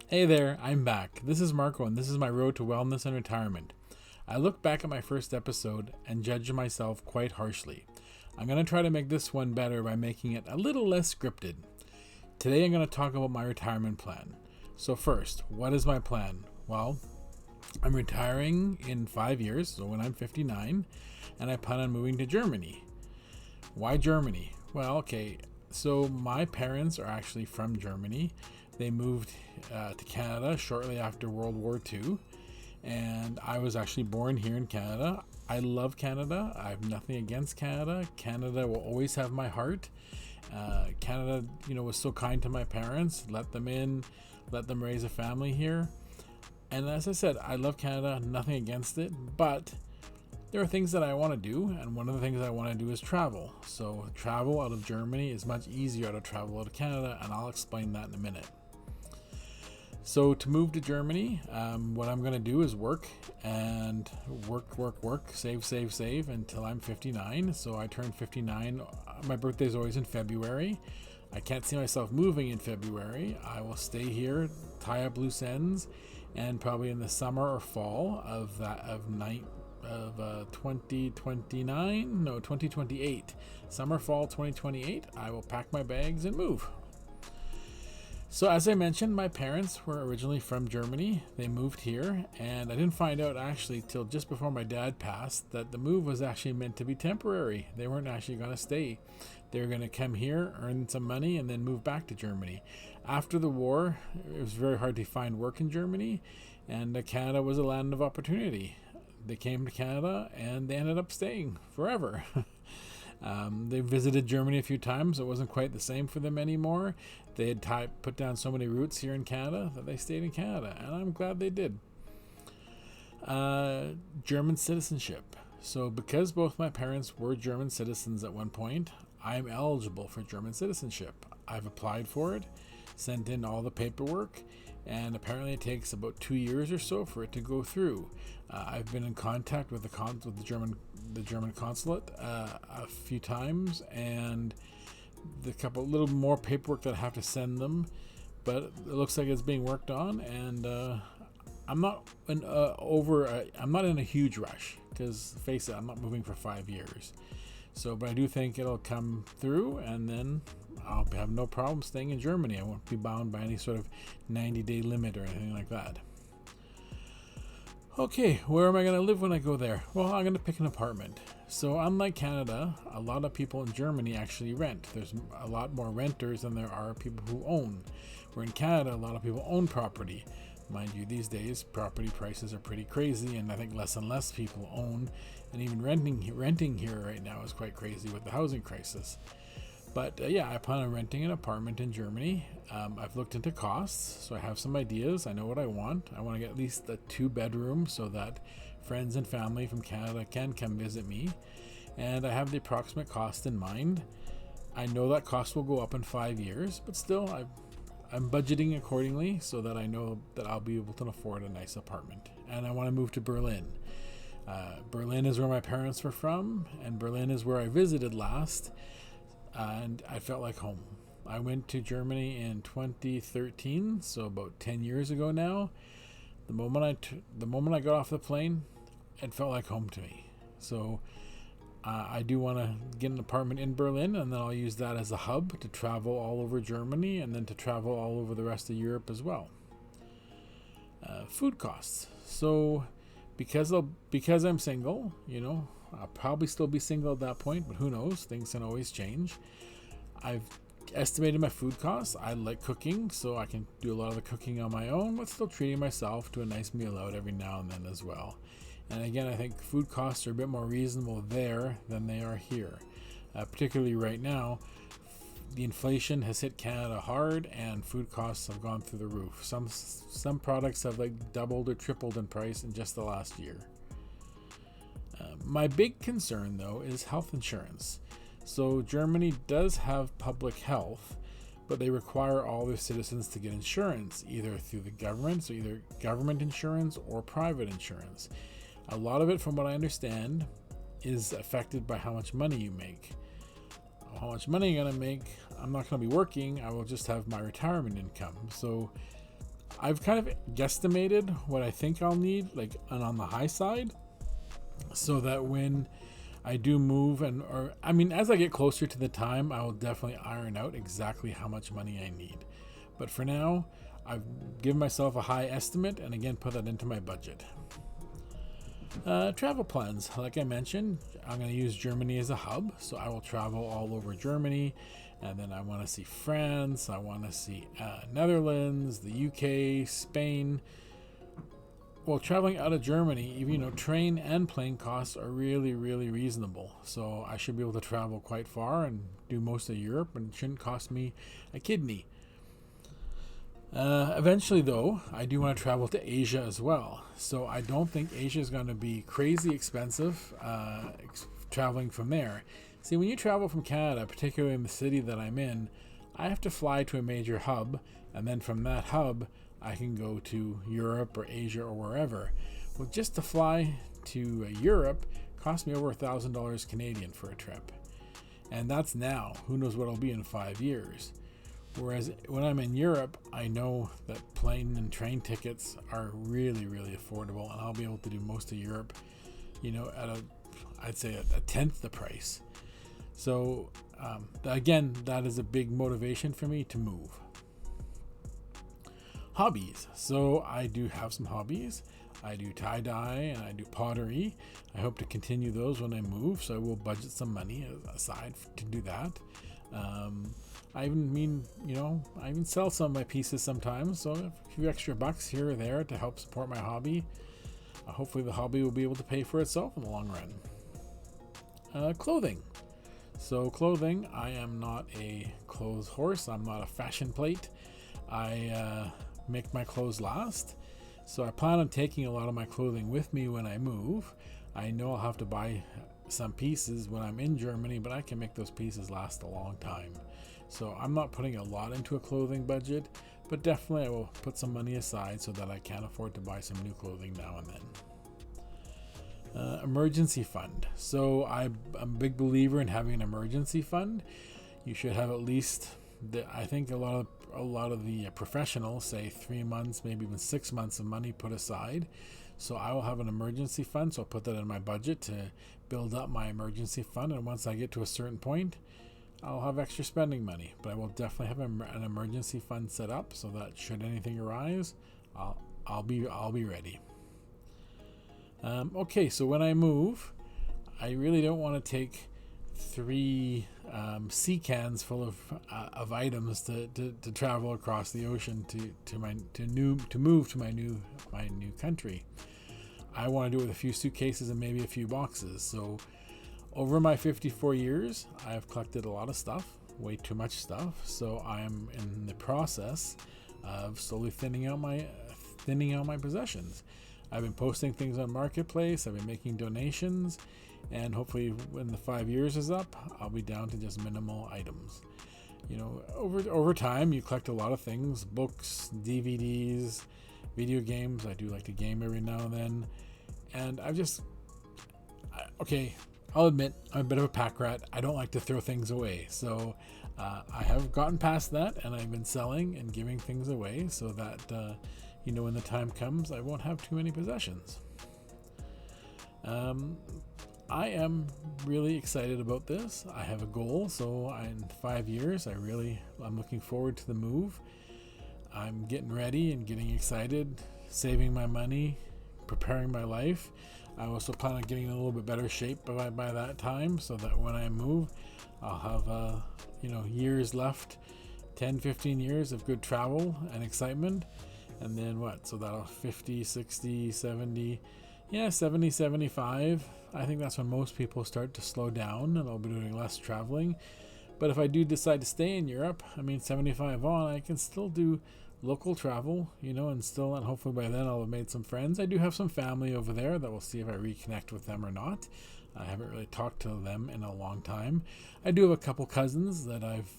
Hey there, I'm back. This is Marco, and this is my road to wellness and retirement. I look back at my first episode and judge myself quite harshly. I'm going to try to make this one better by making it a little less scripted. Today I'm going to talk about my retirement plan. So, first, what is my plan? Well, I'm retiring in 5 years, so when I'm 59, and I plan on moving to Germany. Why Germany? Well, okay, so my parents are actually from Germany. They moved to Canada shortly after World War II, and I was actually born here in Canada. I love Canada. I have nothing against Canada. Canada will always have my heart. Canada, was so kind to my parents. Let them in, let them raise a family here. And as I said, I love Canada. Nothing against it, but there are things that I want to do, and one of the things I want to do is travel. So travel out of Germany is much easier to travel out of Canada, and I'll explain that in a minute. So to move to Germany, what I'm going to do is work, save until I'm 59. So I turn 59. My birthday is always in February. I can't see myself moving in February. I will stay here, tie up loose ends, and probably in the summer or fall of 2028, summer fall 2028, I will pack my bags and move. So as I mentioned, my parents were originally from Germany. They moved here, and I didn't find out actually till just before my dad passed that the move was actually meant to be temporary. They weren't actually going to stay. They were going to come here, earn some money, and then move back to Germany. After the war, it was very hard to find work in Germany, and Canada was a land of opportunity. They came to Canada, and they ended up staying forever. They visited Germany a few times. It wasn't quite the same for them anymore. They had put down so many roots here in Canada that they stayed in Canada, and I'm glad they did. German citizenship. So because both my parents were German citizens at one point, I'm eligible for German citizenship. I've applied for it, sent in all the paperwork, and apparently it takes about 2 years or so for it to go through. I've been in contact with the German consulate a few times, and the couple little more paperwork that I have to send them, but it looks like it's being worked on, and I'm not in a huge rush because face it, I'm not moving for 5 years. So, but I do think it'll come through, and then I'll have no problem staying in Germany. I won't be bound by any sort of 90-day limit or anything like that. Okay, where am I going to live when I go there? Well, I'm going to pick an apartment. So unlike Canada, a lot of people in Germany actually rent. There's a lot more renters than there are people who own. Where in Canada, a lot of people own property. Mind you, these days, property prices are pretty crazy, and I think less and less people own. And even renting here right now is quite crazy with the housing crisis. But I plan on renting an apartment in Germany. I've looked into costs, so I have some ideas. I know what I want. I want to get at least a 2-bedroom so that friends and family from Canada can come visit me. And I have the approximate cost in mind. I know that cost will go up in 5 years, but still, I'm budgeting accordingly so that I know that I'll be able to afford a nice apartment. And I want to move to Berlin. Berlin is where my parents were from, and Berlin is where I visited last. And I felt like home. I went to Germany in 2013, so about 10 years ago now. The moment I got off the plane, it felt like home to me. So I do want to get an apartment in Berlin, and then I'll use that as a hub to travel all over Germany and then to travel all over the rest of Europe as well. Food costs. So because I'm single, I'll probably still be single at that point, but who knows? Things can always change. I've estimated my food costs. I like cooking, so I can do a lot of the cooking on my own, but still treating myself to a nice meal out every now and then as well. And again, I think food costs are a bit more reasonable there than they are here. Particularly right now, the inflation has hit Canada hard, and food costs have gone through the roof. Some products have doubled or tripled in price in just the last year. My big concern, though, is health insurance. So Germany does have public health, but they require all their citizens to get insurance, either through the government, so either government insurance or private insurance. A lot of it, from what I understand, is affected by how much money you make. How much money I'm going to make, I'm not going to be working. I will just have my retirement income. So I've kind of guesstimated what I think I'll need, like, and on the high side, so that when I do move, as I get closer to the time, I will definitely iron out exactly how much money I need. But for now, I've given myself a high estimate and again put that into my budget. Travel plans. Like I mentioned, I'm going to use Germany as a hub, so I will travel all over Germany, and then I want to see France, I want to see Netherlands, the UK, Spain. Well, traveling out of Germany, even train and plane costs are really, really reasonable. So I should be able to travel quite far and do most of Europe, and it shouldn't cost me a kidney. Eventually, though, I do want to travel to Asia as well. So I don't think Asia is going to be crazy expensive traveling from there. See, when you travel from Canada, particularly in the city that I'm in, I have to fly to a major hub, and then from that hub, I can go to Europe or Asia or wherever. Well, just to fly to Europe cost me over $1,000 Canadian for a trip. And that's now. Who knows what it'll be in 5 years. Whereas when I'm in Europe, I know that plane and train tickets are really, really affordable, and I'll be able to do most of Europe, at I'd say a tenth the price. So again, that is a big motivation for me to move. Hobbies. So I do have some hobbies. I do tie-dye and I do pottery. I hope to continue those when I move, so I will budget some money aside to do that. I even sell some of my pieces sometimes, so a few extra bucks here or there to help support my hobby. Hopefully the hobby will be able to pay for itself in the long run. Clothing. So clothing, I am not a clothes horse. I'm not a fashion plate. I make my clothes last. So I plan on taking a lot of my clothing with me when I move. I know I'll have to buy some pieces when I'm in Germany, but I can make those pieces last a long time. So I'm not putting a lot into a clothing budget, but definitely I will put some money aside so that I can afford to buy some new clothing now and then. Emergency fund. So I'm a big believer in having an emergency fund. You should have at least, I think a lot of the professionals say 3 months, maybe even 6 months of money put aside. So I will have an emergency fund, so I'll put that in my budget to build up my emergency fund, and once I get to a certain point, I'll have extra spending money. But I will definitely have an emergency fund set up so that should anything arise, I'll be ready. Okay, so when I move, I really don't want to take 3 sea cans full of items to travel across the ocean to move to my new country. I want to do it with a few suitcases and maybe a few boxes. So over my 54 years, I have collected a lot of stuff, way too much stuff. So I am in the process of slowly thinning out my possessions. I've been posting things on Marketplace. I've been making donations, and hopefully when the 5 years is up, I'll be down to just minimal items. Over time, you collect a lot of things: books, DVDs, video games. I do like to game every now and then, and I'll admit I'm a bit of a pack rat. I don't like to throw things away, so I have gotten past that, and I've been selling and giving things away so that when the time comes, I won't have too many possessions. I am really excited about this. I have a goal, so in 5 years, I'm looking forward to the move. I'm getting ready and getting excited, saving my money, preparing my life. I also plan on getting in a little bit better shape by that time, so that when I move, I'll have years left, 10, 15 years of good travel and excitement. And then so that'll 50, 60, 70, 70, 75. I think that's when most people start to slow down and I'll be doing less traveling. But if I do decide to stay in Europe, 75 on, I can still do local travel, and hopefully by then I'll have made some friends. I do have some family over there that we'll see if I reconnect with them or not. I haven't really talked to them in a long time. I do have a couple cousins that I've,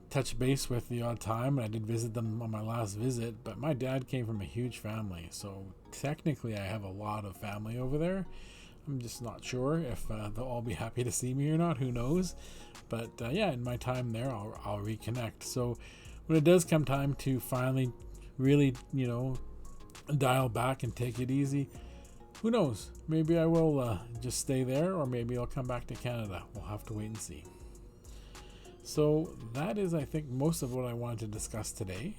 touched base with the odd time, and I did visit them on my last visit, but my dad came from a huge family, so technically I have a lot of family over there. I'm just not sure if they'll all be happy to see me or not, who knows. But in my time there, I'll reconnect. So when it does come time to finally really, dial back and take it easy, who knows? Maybe I will just stay there, or maybe I'll come back to Canada. We'll have to wait and see. So that is, I think, most of what I wanted to discuss today.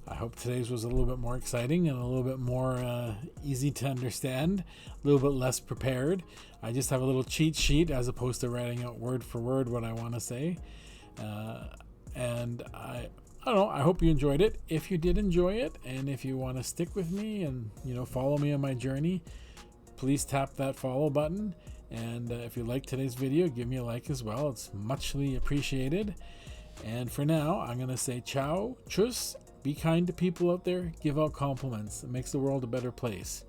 I hope today's was a little bit more exciting and a little bit more easy to understand, a little bit less prepared. I just have a little cheat sheet as opposed to writing out word for word what I want to say. And I don't know, I hope you enjoyed it. If you did enjoy it, and if you want to stick with me and, follow me on my journey, please tap that follow button. And if you like today's video, give me a like as well. It's muchly appreciated. And for now, I'm going to say ciao, tschüss. Be kind to people out there. Give out compliments. It makes the world a better place.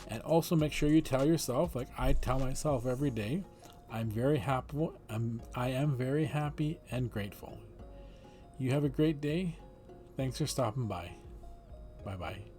And also make sure you tell yourself, like I tell myself every day, I am very happy and grateful. You have a great day. Thanks for stopping by. Bye-bye.